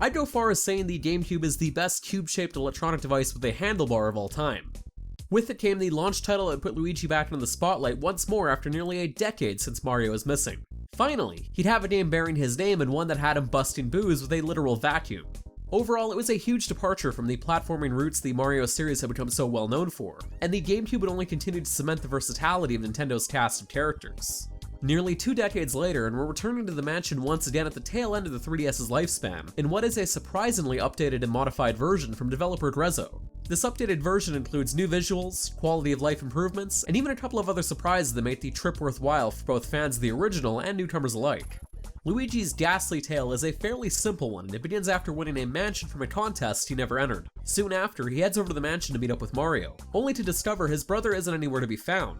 I'd go far as saying the GameCube is the best cube-shaped electronic device with a handlebar of all time. With it came the launch title that put Luigi back into the spotlight once more after nearly a decade since Mario was missing. Finally, he'd have a game bearing his name and one that had him busting booze with a literal vacuum. Overall, it was a huge departure from the platforming roots the Mario series had become so well known for, and the GameCube would only continue to cement the versatility of Nintendo's cast of characters. Nearly 2 decades later, and we're returning to the mansion once again at the tail end of the 3DS's lifespan, in what is a surprisingly updated and modified version from developer Grezzo. This updated version includes new visuals, quality of life improvements, and even a couple of other surprises that make the trip worthwhile for both fans of the original and newcomers alike. Luigi's ghastly tale is a fairly simple one, and it begins after winning a mansion from a contest he never entered. Soon after, he heads over to the mansion to meet up with Mario, only to discover his brother isn't anywhere to be found.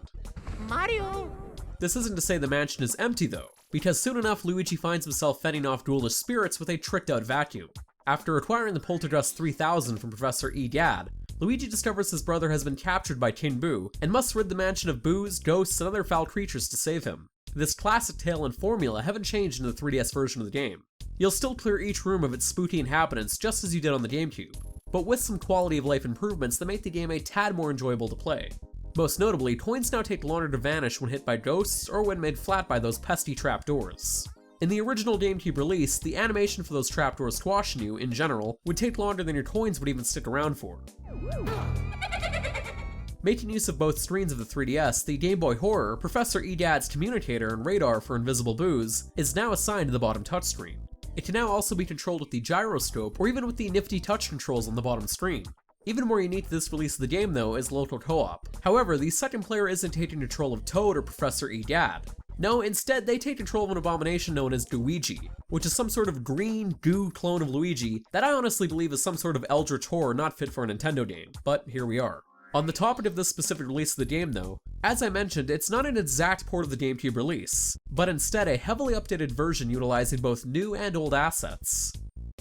Mario! This isn't to say the mansion is empty though, because soon enough Luigi finds himself fending off ghoulish spirits with a tricked out vacuum. After acquiring the Poltergust 3000 from Professor Egad, Luigi discovers his brother has been captured by King Boo, and must rid the mansion of booze, ghosts, and other foul creatures to save him. This classic tale and formula haven't changed in the 3DS version of the game. You'll still clear each room of its spooky inhabitants just as you did on the GameCube, but with some quality of life improvements that make the game a tad more enjoyable to play. Most notably, coins now take longer to vanish when hit by ghosts or when made flat by those pesky trapdoors. In the original GameCube release, the animation for those trapdoors squashing you, in general, would take longer than your coins would even stick around for. Making use of both screens of the 3DS, the Game Boy Horror, Professor Egad's communicator and radar for invisible boos, is now assigned to the bottom touchscreen. It can now also be controlled with the gyroscope or even with the nifty touch controls on the bottom screen. Even more unique to this release of the game though is local co-op. However, the second player isn't taking control of Toad or Professor Egad. No, instead they take control of an abomination known as Luigi, which is some sort of green goo clone of Luigi that I honestly believe is some sort of eldritch horror not fit for a Nintendo game, but here we are. On the topic of this specific release of the game though, as I mentioned, it's not an exact port of the GameCube release, but instead a heavily updated version utilizing both new and old assets.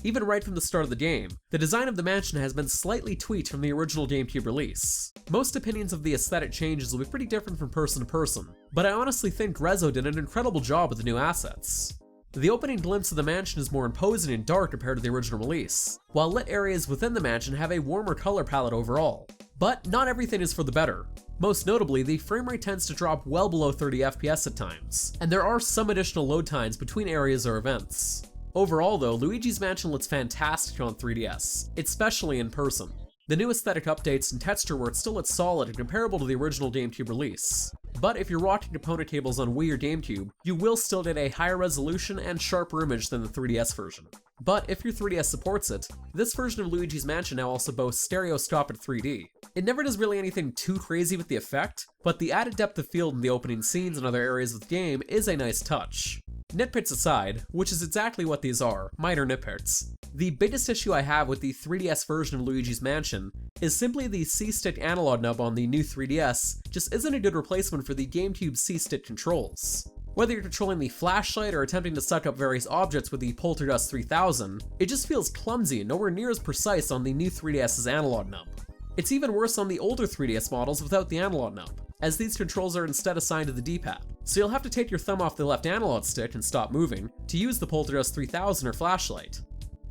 Even right from the start of the game, the design of the mansion has been slightly tweaked from the original GameCube release. Most opinions of the aesthetic changes will be pretty different from person to person, but I honestly think Grezzo did an incredible job with the new assets. The opening glimpse of the mansion is more imposing and dark compared to the original release, while lit areas within the mansion have a warmer color palette overall. But not everything is for the better. Most notably, the frame rate tends to drop well below 30 FPS at times, and there are some additional load times between areas or events. Overall though, Luigi's Mansion looks fantastic on 3DS, especially in person. The new aesthetic updates and texture work still looks solid and comparable to the original GameCube release. But if you're watching component cables on Wii or GameCube, you will still get a higher resolution and sharper image than the 3DS version. But if your 3DS supports it, this version of Luigi's Mansion now also boasts Stereoscopic 3D. It never does really anything too crazy with the effect, but the added depth of field in the opening scenes and other areas of the game is a nice touch. Nitpicks aside, which is exactly what these are, minor nitpicks, the biggest issue I have with the 3DS version of Luigi's Mansion is simply the C-stick analog nub on the new 3DS just isn't a good replacement for the GameCube C-stick controls. Whether you're controlling the flashlight or attempting to suck up various objects with the Poltergust 3000, it just feels clumsy and nowhere near as precise on the new 3DS's analog nub. It's even worse on the older 3DS models without the analog nub, as these controls are instead assigned to the D-pad, so you'll have to take your thumb off the left analog stick and stop moving to use the Poltergust 3000 or flashlight.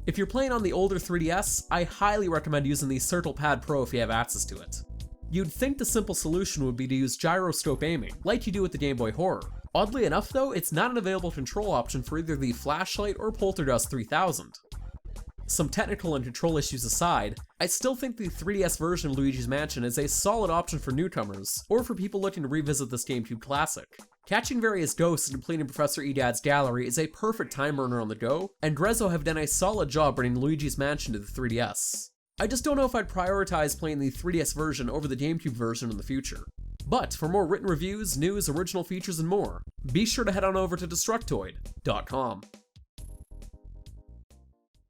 If you're playing on the older 3DS, I highly recommend using the Circle Pad Pro if you have access to it. You'd think the simple solution would be to use gyroscope aiming, like you do with the Game Boy Horror. Oddly enough though, it's not an available control option for either the flashlight or Poltergust 3000. Some technical and control issues aside, I still think the 3DS version of Luigi's Mansion is a solid option for newcomers, or for people looking to revisit this GameCube classic. Catching various ghosts and completing Professor Egad's gallery is a perfect time burner on the go, and Grezzo have done a solid job bringing Luigi's Mansion to the 3DS. I just don't know if I'd prioritize playing the 3DS version over the GameCube version in the future. But for more written reviews, news, original features, and more, be sure to head on over to Destructoid.com.